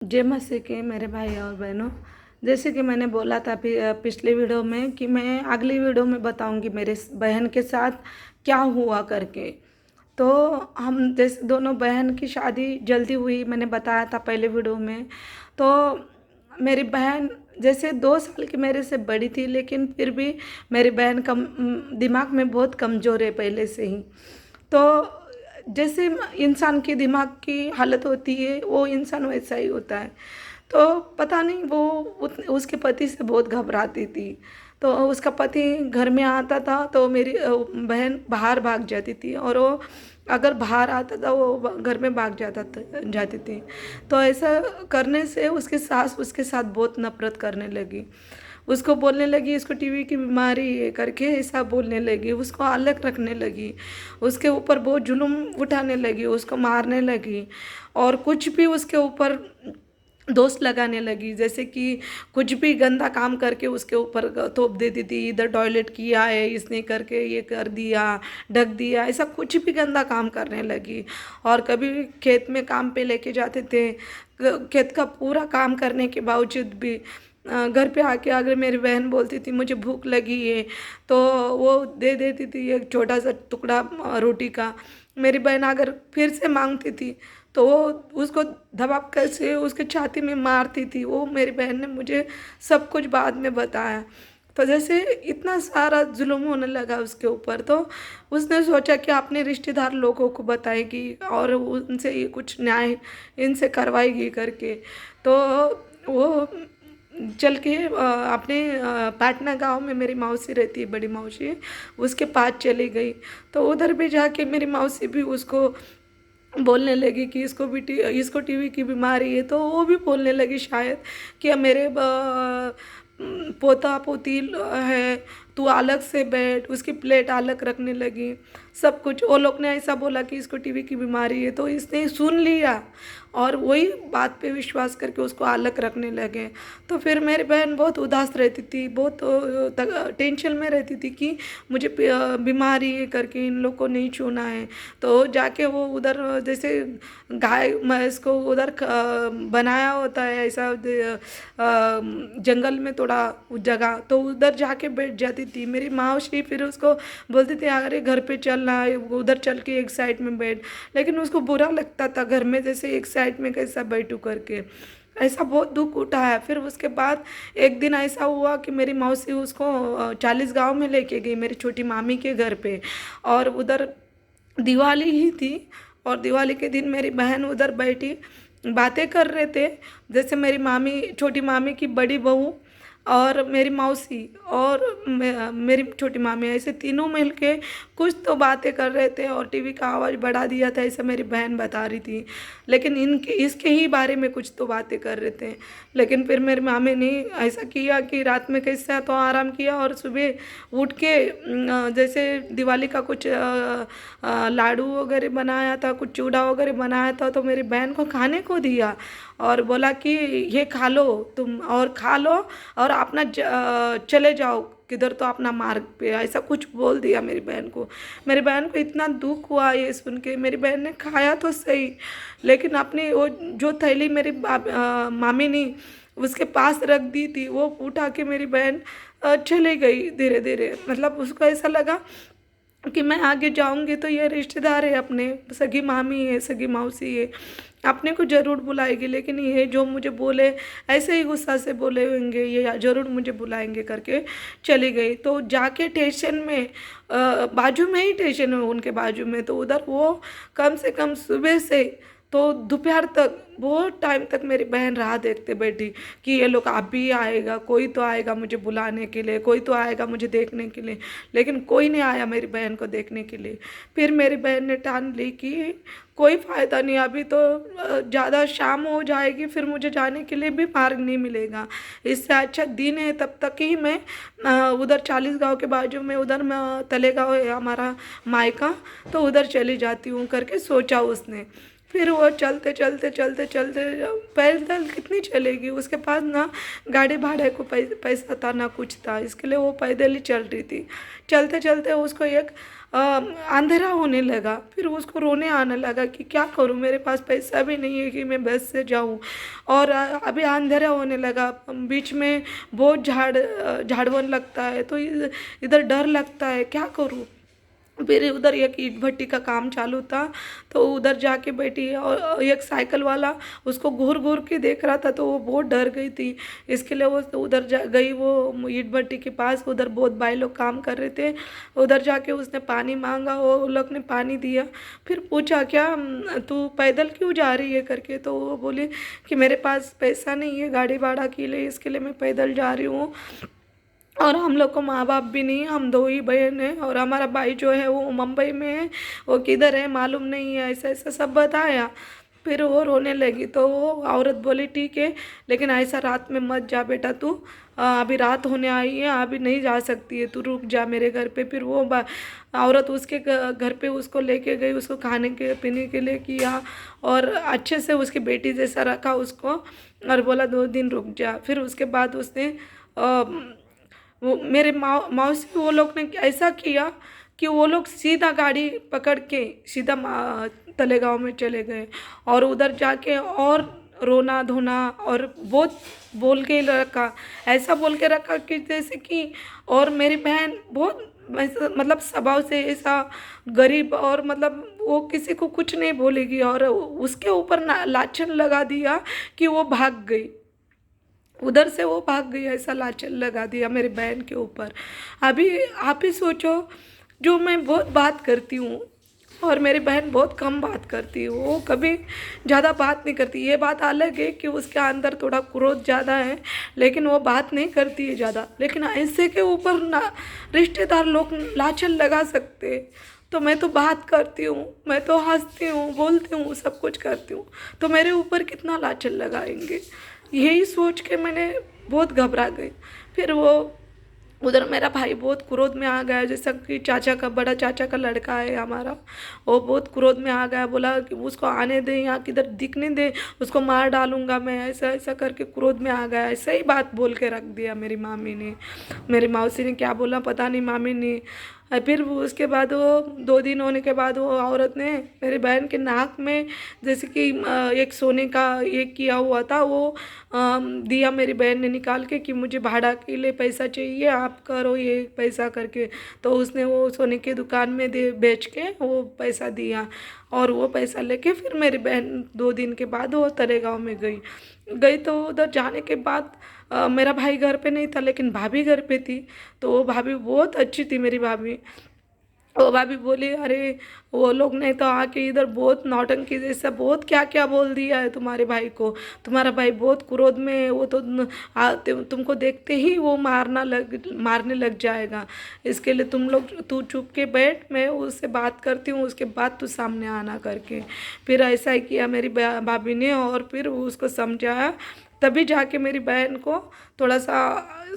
जय मसीह के मेरे भाई और बहनों। जैसे कि मैंने बोला था पिछले वीडियो में कि मैं अगली वीडियो में बताऊंगी मेरे बहन के साथ क्या हुआ करके। तो हम जैसे दोनों बहन की शादी जल्दी हुई, मैंने बताया था पहले वीडियो में। तो मेरी बहन जैसे 2 साल की मेरे से बड़ी थी, लेकिन फिर भी मेरी बहन कम दिमाग में बहुत कमज़ोर है पहले से ही। तो जैसे इंसान के दिमाग की हालत होती है, वो इंसान वैसा ही होता है। तो पता नहीं वो उसके पति से बहुत घबराती थी। तो उसका पति घर में आता था तो मेरी बहन बाहर भाग जाती थी, और वो अगर बाहर आता था वो घर में भाग जाती थी। तो ऐसा करने से उसकी सास उसके साथ बहुत नफरत करने लगी। उसको बोलने लगी इसको टीवी की बीमारी है करके, ऐसा बोलने लगी, उसको अलग रखने लगी, उसके ऊपर बहुत जुल्म उठाने लगी, उसको मारने लगी, और कुछ भी उसके ऊपर दोष लगाने लगी। जैसे कि कुछ भी गंदा काम करके उसके ऊपर थोप देती थी, इधर टॉयलेट किया है इसने करके, ये कर दिया, ढक दिया, ऐसा कुछ भी गंदा काम करने लगी। और कभी भी खेत में काम पे लेके जाते थे, खेत का पूरा काम करने के बावजूद भी घर पे आके अगर मेरी बहन बोलती थी मुझे भूख लगी है, तो वो दे देती थी एक छोटा सा टुकड़ा रोटी का। मेरी बहन अगर फिर से मांगती थी तो वो उसको दबाव कर से उसके छाती में मारती थी। वो मेरी बहन ने मुझे सब कुछ बाद में बताया। तो जैसे इतना सारा जुल्म होने लगा उसके ऊपर, तो उसने सोचा कि अपने रिश्तेदार लोगों को बताएगी और उनसे ये कुछ न्याय इनसे करवाएगी करके। तो वो चल के अपने पाटना गांव में मेरी मौसी रहती है, बड़ी मौसी, उसके पास चली गई। तो उधर भी जाके मेरी मौसी भी उसको बोलने लगी कि इसको टीवी की बीमारी है। तो वो भी बोलने लगी शायद कि मेरे पोता पोती है, तू अलग से बैठ, उसकी प्लेट अलग रखने लगी। सब कुछ वो लोग ने ऐसा बोला कि इसको टीवी की बीमारी है, तो इसने सुन लिया और वही बात पे विश्वास करके उसको अलग रखने लगे। तो फिर मेरी बहन बहुत उदास रहती थी, बहुत टेंशन में रहती थी कि मुझे बीमारी है करके इन लोग को नहीं छूना है। तो जाके वो उधर जैसे गाय भैंस को उधर बनाया होता है ऐसा जंगल में थोड़ा उस जगह, तो उधर जाके बैठ जाती थी। मेरी मौसी फिर उसको बोलती थी अरे घर पे चलना है, उधर चल के एक साइड में बैठ। लेकिन उसको बुरा लगता था घर में जैसे एक साइड में कैसा बैठूं करके, ऐसा बहुत दुख उठाया। फिर उसके बाद एक दिन ऐसा हुआ कि मेरी मौसी उसको 40 गांव में लेके गई, मेरी छोटी मामी के घर पे। और उधर दिवाली ही थी, और दिवाली के दिन मेरी बहन उधर बैठी बातें कर रहे थे। जैसे मेरी मामी, छोटी मामी की बड़ी बहू और मेरी मौसी और मेरी छोटी मामी, ऐसे तीनों मिल के कुछ तो बातें कर रहे थे और टीवी का आवाज़ बढ़ा दिया था, ऐसा मेरी बहन बता रही थी। लेकिन इनके इसके ही बारे में कुछ तो बातें कर रहे थे। लेकिन फिर मेरी मामी ने ऐसा किया कि रात में कैसा तो आराम किया, और सुबह उठ के जैसे दिवाली का कुछ लाडू वगैरह बनाया था, कुछ चूड़ा वगैरह बनाया था, तो मेरी बहन को खाने को दिया और बोला कि ये खा लो तुम, और खा लो और अपना चले जाओ किधर तो अपना मार्ग पे, ऐसा कुछ बोल दिया मेरी बहन को। मेरी बहन को इतना दुख हुआ ये सुन के। मेरी बहन ने खाया तो सही, लेकिन अपनी वो जो थैली मेरी मामी ने उसके पास रख दी थी, वो उठा के मेरी बहन चली गई धीरे धीरे। मतलब उसको ऐसा लगा कि मैं आगे जाऊंगी तो ये रिश्तेदार है अपने, सगी मामी है, सगी मौसी है, अपने को ज़रूर बुलाएगी। लेकिन ये जो मुझे बोले ऐसे ही गुस्सा से बोले होंगे, ये ज़रूर मुझे बुलाएंगे करके चली गई। तो जाके स्टेशन में बाजू में ही स्टेशन है उनके बाजू में, तो उधर वो कम से कम सुबह से तो दोपहर तक बहुत टाइम तक मेरी बहन राह देखते बैठी कि ये लोग अब भी आएगा, कोई तो आएगा मुझे बुलाने के लिए, कोई तो आएगा मुझे देखने के लिए। लेकिन कोई नहीं आया मेरी बहन को देखने के लिए। फिर मेरी बहन ने ठान ली कि कोई फ़ायदा नहीं, अभी तो ज़्यादा शाम हो जाएगी, फिर मुझे जाने के लिए भी मार्ग नहीं मिलेगा। इससे अच्छा दिन है तब तक ही मैं उधर 40 गांव के बाजू में उधर मैं तलेगांव है हमारा मायका, तो उधर चली जाती हूँ करके सोचा उसने। फिर वो चलते चलते चलते चलते पैदल कितनी चलेगी, उसके पास ना गाड़ी भाड़े को पैसा था ना कुछ था, इसके लिए वो पैदल ही चल रही थी। चलते चलते उसको एक अंधेरा होने लगा, फिर उसको रोने आने लगा कि क्या करूं, मेरे पास पैसा भी नहीं है कि मैं बस से जाऊं, और अभी अंधेरा होने लगा, बीच में बहुत झाड़वन लगता है, तो इधर डर लगता है, क्या करूं। फिर उधर एक ईंट भट्टी का काम चालू था, तो उधर जाके बैठी, और एक साइकिल वाला उसको घूर घूर के देख रहा था, तो वो बहुत डर गई थी। इसके लिए वो उधर जा गई, वो ईंट भट्टी के पास, उधर बहुत भाई लोग काम कर रहे थे, उधर जाके उसने पानी मांगा, वो लोग ने पानी दिया। फिर पूछा क्या तू पैदल क्यों जा रही है करके, तो वो बोली कि मेरे पास पैसा नहीं है गाड़ी भाड़ा के लिए, इसके लिए मैं पैदल जा रही हूँ, और हम लोग को माँ बाप भी नहीं, हम दो ही बहन हैं, और हमारा भाई जो है वो मुंबई में है, वो किधर है मालूम नहीं है, ऐसा ऐसा सब बताया। फिर वो रोने लगी, तो वो औरत बोली ठीक है, लेकिन ऐसा रात में मत जा बेटा तू, अभी रात होने आई है, अभी नहीं जा सकती है, तू रुक जा मेरे घर पे। फिर वो औरत उसके घर पे उसको लेके गई, उसको खाने के पीने के लिए किया, और अच्छे से उसकी बेटी जैसा रखा उसको, और बोला 2 दिन रुक जा। फिर उसके बाद उसने वो मेरे मौसी वो लोग ने ऐसा किया कि वो लोग सीधा गाड़ी पकड़ के सीधा तलेगांव में चले गए, और उधर जाके और रोना धोना, और बहुत बोल के रखा, ऐसा बोल के रखा कि जैसे कि, और मेरी बहन बहुत मतलब स्वभाव से ऐसा गरीब, और मतलब वो किसी को कुछ नहीं बोलेगी, और उसके ऊपर ना लाछन लगा दिया कि वो भाग गई, उधर से वो भाग गई, ऐसा लाछन लगा दिया मेरी बहन के ऊपर। अभी आप ही सोचो, जो मैं बहुत बात करती हूँ, और मेरी बहन बहुत कम बात करती है, वो कभी ज़्यादा बात नहीं करती। ये बात अलग है कि उसके अंदर थोड़ा क्रोध ज़्यादा है, लेकिन वो बात नहीं करती है ज़्यादा। लेकिन ऐसे के ऊपर ना रिश्तेदार लोग लाछन लगा सकते, तो मैं तो बात करती हूँ, मैं तो हंसती हूँ, बोलती हूँ, सब कुछ करती हूँ, तो मेरे ऊपर कितना लाछन लगाएंगे, यही सोच के मैंने बहुत घबरा गई। फिर वो उधर मेरा भाई बहुत क्रोध में आ गया, जैसा कि चाचा का, बड़ा चाचा का लड़का है हमारा, वो बहुत क्रोध में आ गया, बोला कि उसको आने दे, यहाँ किधर दिखने दे, उसको मार डालूंगा मैं, ऐसा ऐसा करके क्रोध में आ गया। ऐसा ही बात बोल के रख दिया मेरी मामी ने, मेरी मौसी ने क्या बोला पता नहीं, मामी ने। फिर उसके बाद वो 2 दिन होने के बाद वो औरत ने मेरी बहन के नाक में जैसे कि एक सोने का एक किया हुआ था, वो दिया मेरी बहन ने निकाल के कि मुझे भाड़ा के लिए पैसा चाहिए, आप करो ये पैसा करके। तो उसने वो सोने की दुकान में दे बेच के वो पैसा दिया, और वो पैसा लेके फिर मेरी बहन 2 दिन के बाद वो तरेगांव में गई। तो उधर जाने के बाद मेरा भाई घर पे नहीं था, लेकिन भाभी घर पे थी। तो वो भाभी बहुत अच्छी थी मेरी भाभी। वो भाभी बोली अरे वो लोग ने तो आके इधर बहुत नौटंकी जैसा बहुत क्या क्या बोल दिया है तुम्हारे भाई को, तुम्हारा भाई बहुत क्रोध में है, वो तो तुमको देखते ही वो मारने लग जाएगा, इसके लिए तुम लोग तू चुप के बैठ, मैं उससे बात करती हूँ, उसके बाद तू सामने आना करके। फिर ऐसा ही किया मेरी भाभी ने, और फिर उसको समझाया, तभी जाके मेरी बहन को थोड़ा सा